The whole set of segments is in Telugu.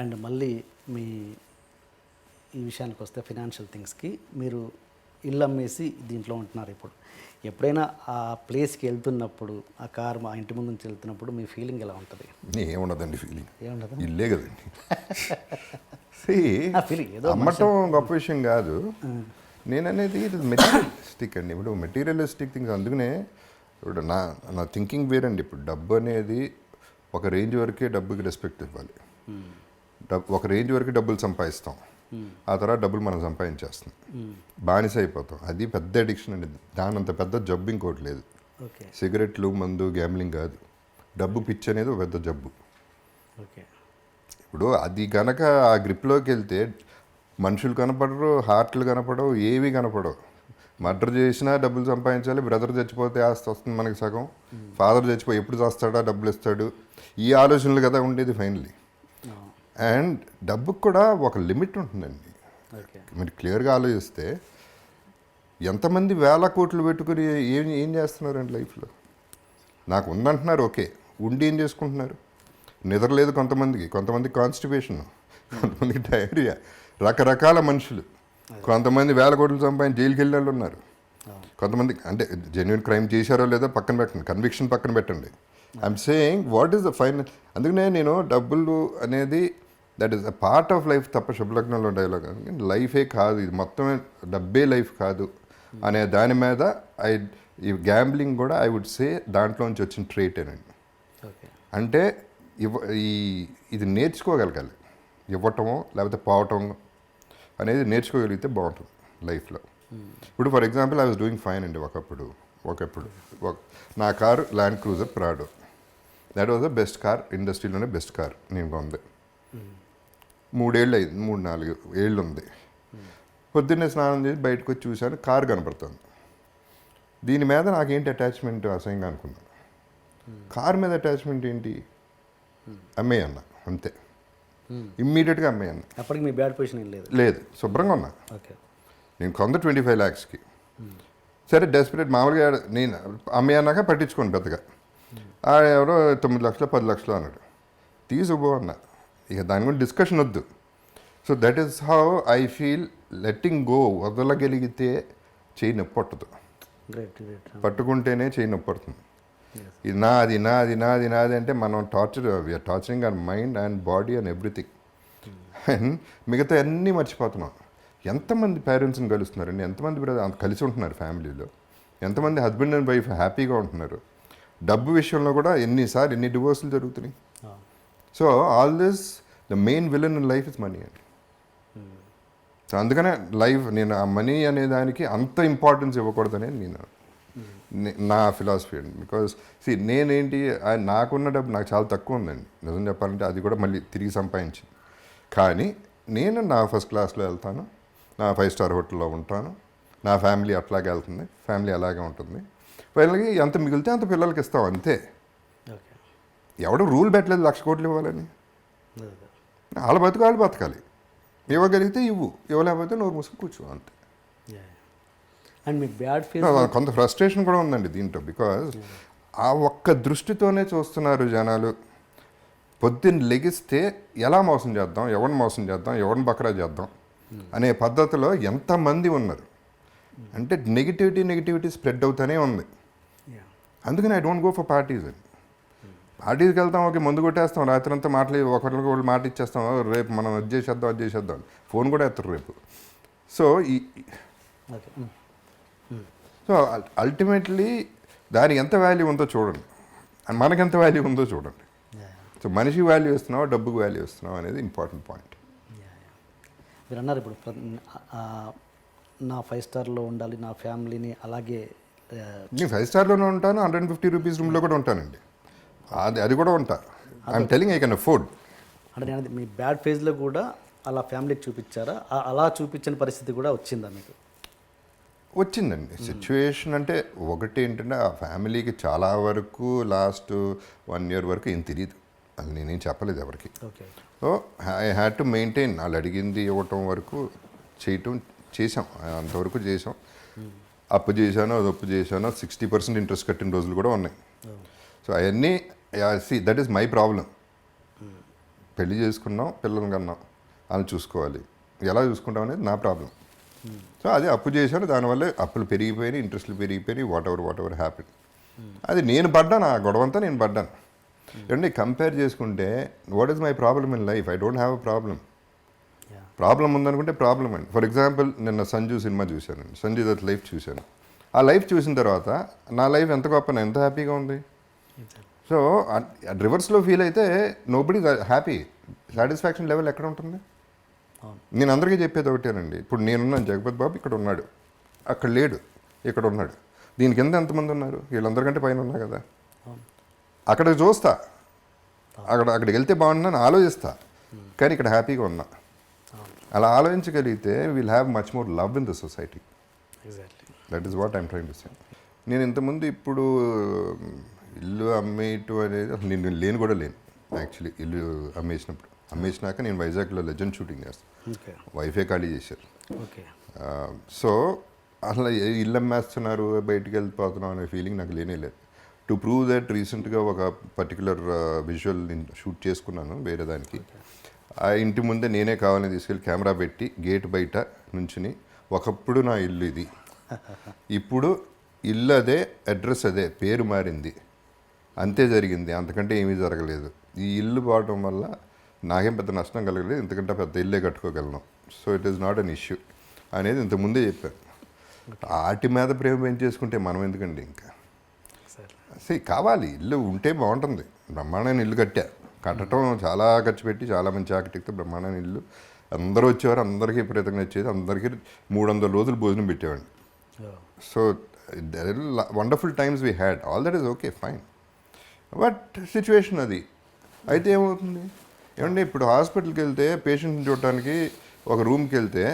అండ్ మళ్ళీ మీ ఈ విషయానికి వస్తే ఫినాన్షియల్ థింగ్స్కి మీరు ఇల్లు అమ్మేసి దీంట్లో ఉంటున్నారు ఇప్పుడు. ఎప్పుడైనా ఆ ప్లేస్కి వెళ్తున్నప్పుడు ఆ కార్ మా ఇంటి ముందు నుంచి వెళ్తున్నప్పుడు మీ ఫీలింగ్ ఎలా ఉంటుంది? ఏముండదండి ఫీలింగ్, ఏముండదు? ఇల్లే కదండి. ఆ ఫీలింగ్ ఏదో అమ్మటం గొప్ప విషయం కాదు. నేను అనేది ఇది మెటీరియలిస్టిక్ అండి. ఇప్పుడు మెటీరియలిస్టిక్ థింగ్స్, అందుకనే ఇప్పుడు నా థింకింగ్ వేరండి. ఇప్పుడు డబ్బు అనేది ఒక రేంజ్ వరకే డబ్బుకి రెస్పెక్ట్ ఇవ్వాలి. ఒక రేంజ్ వరకు డబ్బులు సంపాదిస్తాం, ఆ తర్వాత డబ్బులు మనం సంపాదించేస్తాం, బానిస అయిపోతాం. అది పెద్ద అడిక్షన్ అండి. దాని అంత పెద్ద జబ్బు ఇంకోటి లేదు. ఓకే. సిగరెట్లు, మందు, గ్యామ్లింగ్ కాదు. డబ్బు పిచ్చి అనేది ఒక పెద్ద జబ్బు. ఓకే. ఇప్పుడు అది కనుక ఆ గ్రిప్లోకి వెళ్తే మనుషులు కనపడరు, హార్ట్లు కనపడవు, ఏవి కనపడవు. మర్డర్ చేసినా డబ్బులు సంపాదించాలి, బ్రదర్ చచ్చిపోతే ఆస్తి వస్తుంది మనకి సగం, ఫాదర్ చచ్చిపోయి ఎప్పుడు చేస్తాడా డబ్బులు ఇస్తాడు, ఈ ఆలోచనలు కదా ఉండేది ఫైనలీ. అండ్ డబ్బుకు కూడా ఒక లిమిట్ ఉంటుందండి. మీరు క్లియర్గా ఆలోచిస్తే ఎంతమంది వేల కోట్లు పెట్టుకుని ఏం చేస్తున్నారండి లైఫ్లో? నాకు ఉందంటున్నారు, ఓకే. ఉండి ఏం చేసుకుంటున్నారు? నిద్రలేదు కొంతమంది కాన్స్టిపేషన్, కొంతమందికి డయేరియా, రకరకాల మనుషులు. కొంతమంది వేల కోట్లు సంపాదించి జైలుకి వెళ్ళే వాళ్ళు ఉన్నారు. కొంతమంది అంటే జెన్యున్ క్రైమ్ చేశారో లేదో పక్కన పెట్టండి, కన్విక్షన్ పక్కన పెట్టండి. I'm saying what is the final. అందుకనే నేను డబ్బులు అనేది that is a part of life తప్ప, శుభలగ్నంలో డైలాగ్ లైఫే కాదు, ఇది మొత్తమే డబ్బే లైఫ్ కాదు అనే దాని మీద ఈ గ్యాంబ్లింగ్ కూడా ఐ వుడ్ సే దాంట్లోంచి వచ్చిన ట్రేటేనండి. అంటే ఇది నేర్చుకోగలగాలి. ఇవ్వటమో లేకపోతే పోవటం అనేది నేర్చుకోగలిగితే బాగుంటుంది లైఫ్లో. ఇప్పుడు for example I was doing fine అండి. ఒకప్పుడు నా car Land Cruiser Prado. That was the best car, ఇండస్ట్రీలోనే బెస్ట్ కార్ నేను కొంది. 3-4 ఏళ్ళు ఉంది. పొద్దున్నే స్నానం చేసి బయటకు వచ్చి చూశాను, కారు కనపడుతుంది. దీని మీద నాకేంటి అటాచ్మెంట్ అసహ్యంగా అనుకున్నాను. కారు మీద అటాచ్మెంట్ ఏంటి? అమ్మేయన్న అంతే, ఇమ్మీడియట్గా అమ్మేయన్న. అప్పటికి మీ బ్యాడ్ పొజిషన్ ఏం లేదు, శుభ్రంగా ఉన్నా. ఓకే. నేను కొంత 25 lakhsకి. సరే డెస్పరేట్ మామూలుగా నేను అమ్మేయన్నాక పట్టించుకోండి పెద్దగా. ఎవరో 9 లక్షలు 10 లక్షలు అన్నాడు. తీసుకుపో అన్నా, ఇక దాని గురించి డిస్కషన్ వద్దు. So that is how I feel. Letting go, వదలగలిగితే చేయి నొప్పి పట్టదు, పట్టుకుంటేనే చేయి నొప్పి పడుతుంది. ఇది నాది అంటే మనం torturing our mind and body and everything. And మిగతా అన్నీ మర్చిపోతున్నాం. ఎంతమంది పేరెంట్స్ని కలుస్తున్నారండి, ఎంతమంది కలిసి ఉంటున్నారు ఫ్యామిలీలో, ఎంతమంది హస్బెండ్ అండ్ వైఫ్ హ్యాపీగా ఉంటున్నారు. డబ్బు విషయంలో కూడా ఎన్ని డివోర్సులు జరుగుతున్నాయి. So all this the main villain in life is money అండి. సో అందుకనే నేను ఆ మనీ అనే దానికి అంత ఇంపార్టెన్స్ ఇవ్వకూడదనే నా ఫిలాసఫీ అండి. బికాజ్ నేనేంటి, నాకున్న డబ్బు నాకు చాలా తక్కువ ఉందండి నిజం చెప్పాలంటే. అది కూడా మళ్ళీ తిరిగి సంపాదించింది. కానీ నేను నా ఫస్ట్ క్లాస్లో వెళ్తాను, నా 5-star హోటల్లో ఉంటాను, నా ఫ్యామిలీ అట్లాగే వెళ్తుంది, ఫ్యామిలీ అలాగే ఉంటుంది. వీళ్ళకి ఎంత మిగిలితే అంత పిల్లలకి ఇస్తాం అంతే. ఎవడు రూల్ పెట్టలేదు 1,00,000 కోట్లు ఇవ్వాలని. వాళ్ళ వాళ్ళు బతకాలి. ఇవ్వగలిగితే ఇవ్వలేకపోతే నోరు మూసుకు కూర్చో అంతే. అండ్ మీ బ్యాడ్ ఫీల్ కొంత ఫ్రస్ట్రేషన్ కూడా ఉందండి దీంట్లో. బికాజ్ ఆ ఒక్క దృష్టితోనే చూస్తున్నారు జనాలు. పొద్దున్న లెగిస్తే ఎలా మోసం చేద్దాం, ఎవరిని బకరా చేద్దాం అనే పద్ధతిలో ఎంతమంది ఉన్నారు అంటే నెగిటివిటీ స్ప్రెడ్ అవుతూనే ఉంది. అందుకని I don't go for parties అండి. పార్టీస్కి వెళ్తాం, ఓకే, ముందు కొట్టేస్తాం, రాత్రంతా ఒకరికి వాళ్ళు మాట ఇచ్చేస్తాం, రేపు మనం అది చేసేద్దాం ఫోన్ కూడా ఎత్తారు రేపు. సో అల్టిమేట్లీ దానికి ఎంత వాల్యూ ఉందో చూడండి, అండ్ మనకెంత వాల్యూ ఉందో చూడండి. సో మనిషికి వాల్యూ ఇస్తున్నావా, డబ్బుకి వాల్యూ ఇస్తున్నావా అనేది ఇంపార్టెంట్ పాయింట్. మీరు అన్నారు ఇప్పుడు నా 5-starలో ఉండాలి, నా ఫ్యామిలీని అలాగే. నేను 5-starలోనే ఉంటాను, 150 రూపీస్ రూమ్లో కూడా ఉంటానండి. అది కూడా ఉంటా. I'm telling I can afford. అంటే నేను మీ బ్యాడ్ ఫేజ్లో కూడా అలా ఫ్యామిలీకి చూపించారా? అలా చూపించిన పరిస్థితి కూడా వచ్చిందా మీకు? వచ్చిందండి సిచ్యువేషన్. అంటే ఒకటి ఏంటంటే ఆ ఫ్యామిలీకి చాలా వరకు లాస్ట్ 1 year వరకు ఏం తెలియదు, అది నేనేం చెప్పలేదు ఎవరికి. So I had to maintain. వాళ్ళు అడిగింది ఇవ్వటం వరకు చేసాం, అంతవరకు చేసాం. అప్పు చేశానో 60% ఇంట్రెస్ట్ కట్టిన రోజులు కూడా ఉన్నాయి. సో అవన్నీ దట్ ఈస్ మై ప్రాబ్లం. పెళ్లి చేసుకున్నాం, పిల్లల్ని కన్నాం, వాళ్ళని చూసుకోవాలి. ఎలా చూసుకుంటాం అనేది నా ప్రాబ్లం. సో అదే అప్పు చేశాను, దానివల్ల అప్పులు పెరిగిపోయినాయి, ఇంట్రెస్ట్లు పెరిగిపోయినాయి, వాట్ ఎవర్ హ్యాపీ. అది నేను పడ్డాను, ఆ గొడవంతా నేను పడ్డాను. ఏమంటే కంపేర్ చేసుకుంటే what is my problem in life? I don't have a problem. Problem ఉందనుకుంటే ప్రాబ్లం అండి. ఫర్ ఎగ్జాంపుల్ నిన్న సంజు సినిమా చూశానండి, సంజు దత్ లైఫ్ చూశాను. ఆ లైఫ్ చూసిన తర్వాత నా లైఫ్ ఎంత గొప్ప, ఎంత హ్యాపీగా ఉంది. సో రివర్స్లో ఫీల్ అయితే నోబడి హ్యాపీ, సాటిస్ఫాక్షన్ లెవెల్ ఎక్కడ ఉంటుంది? నేను అందరికీ చెప్పేది ఒకటేనండి. ఇప్పుడు నేనున్నాను, జగపతి బాబు ఇక్కడ ఉన్నాడు, అక్కడ లేడు, ఇక్కడ ఉన్నాడు. దీని కింద ఎంతమంది ఉన్నారు? వీళ్ళందరికంటే పైన ఉన్నా కదా. అక్కడికి చూస్తా, అక్కడికి వెళ్తే బాగుంటుందని ఆలోచిస్తా, కానీ ఇక్కడ హ్యాపీగా ఉన్నా. అలా ఆలోచించగలిగితే will have much more love in the society. That is what I'm trying to say. నేను ఇంతకుముందు ఇప్పుడు ఇల్లు అమ్మేయటం అనేది అసలు నేను లేను కూడా లేను. యాక్చువల్లీ ఇల్లు అమ్మేసినాక నేను వైజాగ్లో లెజెండ్ షూటింగ్ చేస్తాను, వైఫే ఖాళీ చేశారు. సో అసలు ఇల్లు అమ్మేస్తున్నారు, బయటికి వెళ్ళిపోతున్నాం అనే ఫీలింగ్ నాకు లేనే లేదు. టు ప్రూవ్ దట్ రీసెంట్గా ఒక పర్టికులర్ విజువల్ నేను షూట్ చేసుకున్నాను వేరే దానికి. ఆ ఇంటి ముందే నేనే కావాలని తీసుకెళ్ళి కెమెరా పెట్టి గేట్ బయట నుంచుని, ఒకప్పుడు నా ఇల్లు ఇది, ఇప్పుడు ఇల్లు అదే, అడ్రస్ అదే, పేరు మారింది, అంతే జరిగింది, అంతకంటే ఏమీ జరగలేదు. ఈ ఇల్లు పోవడం వల్ల నాకేం పెద్ద నష్టం కలగలేదు, ఇంతకంటే పెద్ద ఇల్లే కట్టుకోగలను. So it is not an issue అనేది ఇంతకుముందే చెప్పాను. వాటి మీద ప్రేమ పెంచేసుకుంటే మనం ఎందుకండి ఇంకా కావాలి. ఇల్లు ఉంటే బాగుంటుంది. బ్రహ్మాండమైన ఇల్లు కట్టడం చాలా ఖర్చు పెట్టి చాలా మంచి ఆర్కిటెక్ట్తో బ్రహ్మాండమైన ఇల్లు, అందరూ వచ్చేవారు, అందరికీ విపరీతంగా వచ్చేది, అందరికీ 300 రోజులు భోజనం పెట్టేవాడిని. So wonderful times we had, all that is okay fine. But situation అది అయితే ఏమవుతుంది ఏమంటే, ఇప్పుడు హాస్పిటల్కి వెళ్తే పేషెంట్ని చూడటానికి ఒక రూమ్కి వెళ్తే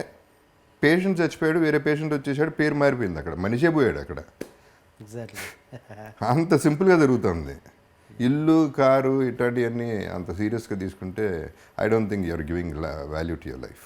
పేషెంట్ చచ్చిపోయాడు, వేరే పేషెంట్ వచ్చేసాడు, పేరు మారిపోయింది, అక్కడ మనిషే పోయాడు అక్కడ. అంత సింపుల్గా జరుగుతుంది. ఇల్లు, కారు ఇట్లాంటివన్నీ అంత సీరియస్గా తీసుకుంటే I don't think you're giving value to your life.